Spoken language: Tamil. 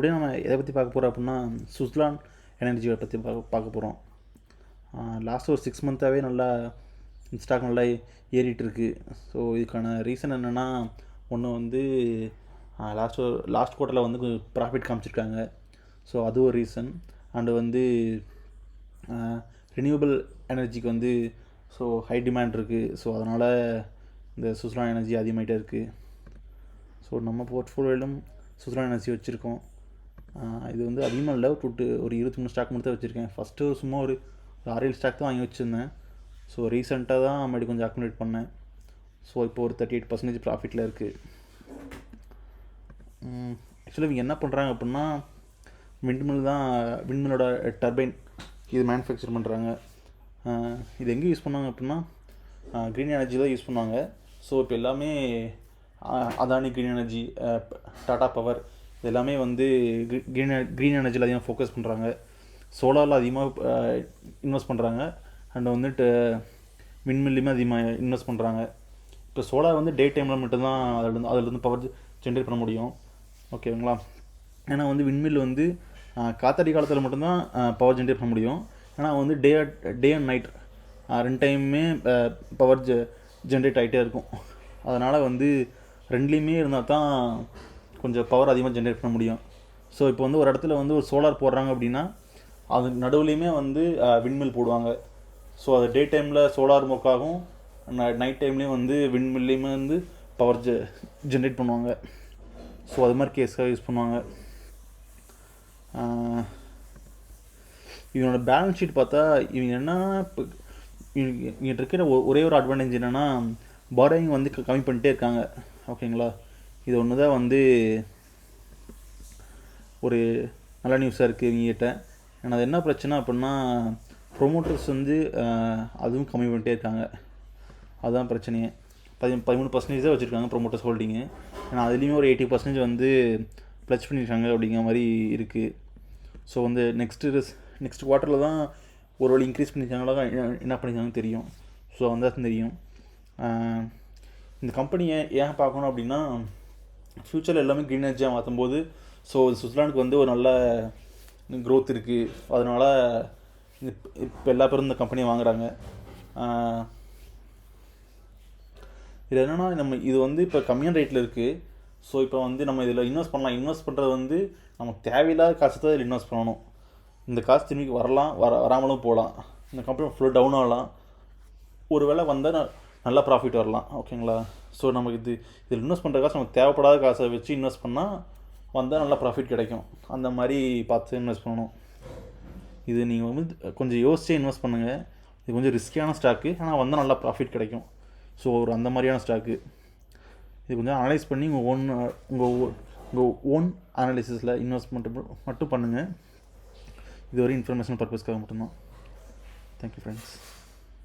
அப்படியே நம்ம எதை பற்றி பார்க்க போகிறோம் அப்படின்னா சுஸ்லான் எனர்ஜியை பற்றி பார்க்க போகிறோம். லாஸ்ட் ஒரு 6 மந்த்தாகவே நல்லா ஸ்டாக் நல்லா ஏறிட்டுருக்கு. ஸோ இதுக்கான ரீசன் என்னென்னா, ஒன்று வந்து லாஸ்ட் குவார்ட்டரில் வந்து ப்ராஃபிட் காமிச்சிருக்காங்க. ஸோ அது ஒரு ரீசன். அண்டு வந்து ரினியூவபிள் எனர்ஜிக்கு வந்து ஸோ ஹை டிமாண்ட் இருக்குது. ஸோ அதனால் இந்த சுஸ்லான் எனர்ஜி அதிகமாகிட்டே இருக்குது. ஸோ நம்ம போர்ட்ஃபோலியோவிலும் சுஸ்லான் எனர்ஜி வச்சுருக்கோம். இது வந்து அதிகமாக இல்லை, ஒரு 23 ஸ்டாக் மட்டும் தான் வச்சுருக்கேன். ஃபஸ்ட்டு சும்மா ஒரு 6-7 ஸ்டாக் தான் வாங்கி வச்சுருந்தேன். ஸோ ரீசெண்டாக தான் மறுபடி கொஞ்சம் அக்குமுலேட் பண்ணேன். ஸோ இப்போ ஒரு 38% ப்ராஃபிட்டில் இருக்குது. ஆக்சுவலி இவங்க என்ன பண்ணுறாங்க அப்படின்னா, விண்மில்லோட டர்பைன் இது மேனுஃபேக்சர் பண்ணுறாங்க. இது எங்கே யூஸ் பண்ணாங்க அப்படின்னா க்ரீன் எனர்ஜி தான் யூஸ் பண்ணாங்க. ஸோ இப்போ எல்லாமே Adani green energy, Tata power இது எல்லாமே வந்து க்ரீன் எனர்ஜியில் அதிகமாக ஃபோக்கஸ் பண்ணுறாங்க. சோலாரில் அதிகமாக இன்வெஸ்ட் பண்ணுறாங்க. அண்ட் வந்துட்டு விண்மில்லையுமே அதிகமாக இன்வெஸ்ட் பண்ணுறாங்க. இப்போ சோலார் வந்து டே டைமில் மட்டும்தான் அதிலேருந்து பவர் ஜென்ரேட் பண்ண முடியும். ஓகேங்களா? ஏன்னா வந்து விண்மில் வந்து காத்தாடி காலத்தில் மட்டும்தான் பவர் ஜென்ரேட் பண்ண முடியும். ஏன்னா வந்து டே அண்ட் நைட் 2 டைமுமே பவர் ஜென்ரேட் ஆகிட்டே இருக்கும். அதனால் வந்து ரெண்டுலேயுமே இருந்தால் தான் கொஞ்சம் பவர் அதிகமாக ஜென்ரேட் பண்ண முடியும். ஸோ இப்போ வந்து ஒரு இடத்துல வந்து ஒரு சோலார் போடுறாங்க அப்படின்னா அது நடுவுலையுமே வந்து விண்மில் போடுவாங்க. ஸோ அது டே டைமில் சோலார் ஒர்க்காகும், நைட் டைம்லேயும் வந்து விண்மில்லையுமே வந்து பவர் ஜென்ரேட் பண்ணுவாங்க. ஸோ அது மாதிரி கேஸாக யூஸ் பண்ணுவாங்க. இவனோட பேலன்ஸ் ஷீட் பார்த்தா இவங்க என்ன இப்போ இவங்க இருக்கிற ஒரே ஒரு அட்வான்டேஜ் என்னென்னா, பாரோயிங் வந்து கம்மி பண்ணிட்டே இருக்காங்க. ஓகேங்களா? இது ஒன்று தான் வந்து ஒரு நல்ல நியூஸாக இருக்குது இவங்ககிட்ட. ஏன்னா அது என்ன பிரச்சனை அப்படின்னா, ப்ரொமோட்டர்ஸ் வந்து அதுவும் கம்மி பண்ணிட்டே இருக்காங்க. அதுதான் பிரச்சனையே. 13% தான் வச்சுருக்காங்க ப்ரொமோட்டர்ஸ் ஹோல்டிங்கு. ஏன்னா அதுலேயுமே ஒரு 80% வந்து ப்ளச் பண்ணியிருக்காங்க அப்படிங்கிற மாதிரி இருக்குது. ஸோ வந்து நெக்ஸ்ட் குவார்ட்டரில் தான் ஒரு வழி இன்க்ரீஸ் பண்ணியிருக்காங்களா என்ன பண்ணியிருக்காங்கன்னு தெரியும். ஸோ வந்தால் தெரியும். இந்த கம்பெனியை ஏன் பார்க்கணும் அப்படின்னா, ஃப்யூச்சரில் எல்லாமே க்ரீன் எனர்ஜியாக மாற்றும்போது ஸோ சுவிட்சர்லாண்டுக்கு வந்து ஒரு நல்ல க்ரோத் இருக்குது. அதனால் இப்போ எல்லா பேரும் இந்த கம்பெனியை வாங்குகிறாங்க. இது என்னென்னா, இது வந்து இப்போ கம்மியான ரேட்டில் இருக்குது. ஸோ இப்போ வந்து நம்ம இதில் இன்வெஸ்ட் பண்ணலாம். இன்வெஸ்ட் பண்ணுறது வந்து நமக்கு தேவையில்லாத காசு தான் இதில் இன்வெஸ்ட் பண்ணணும். இந்த காசு திரும்பி வராமலும் போகலாம். இந்த கம்பெனி ஃபுல்லாக டவுன் ஆகலாம். ஒரு வேளை வந்தால் நல்லா ப்ராஃபிட் வரலாம். ஓகேங்களா? ஸோ நமக்கு இதில் இன்வெஸ்ட் பண்ணுற காசு நமக்கு தேவைப்படாத காசை வச்சு இன்வெஸ்ட் பண்ணால் வந்தால் நல்லா ப்ராஃபிட் கிடைக்கும். அந்த மாதிரி பார்த்து இன்வெஸ்ட் பண்ணணும். இது நீங்கள் வந்து கொஞ்சம் யோசிச்சே இன்வெஸ்ட் பண்ணுங்கள். இது கொஞ்சம் ரிஸ்கியான ஸ்டாக்கு, ஆனால் வந்தால் நல்லா ப்ராஃபிட் கிடைக்கும். ஸோ ஒரு அந்த மாதிரியான ஸ்டாக்கு இது கொஞ்சம் அனலைஸ் பண்ணி உங்கள் ஓன் அனாலிசிஸில் இன்வெஸ்ட்மெண்ட் மட்டும் பண்ணுங்கள். இது ஒரு இன்ஃபர்மேஷனல் பர்பஸ்க்காக மட்டும்தான். Thank you friends.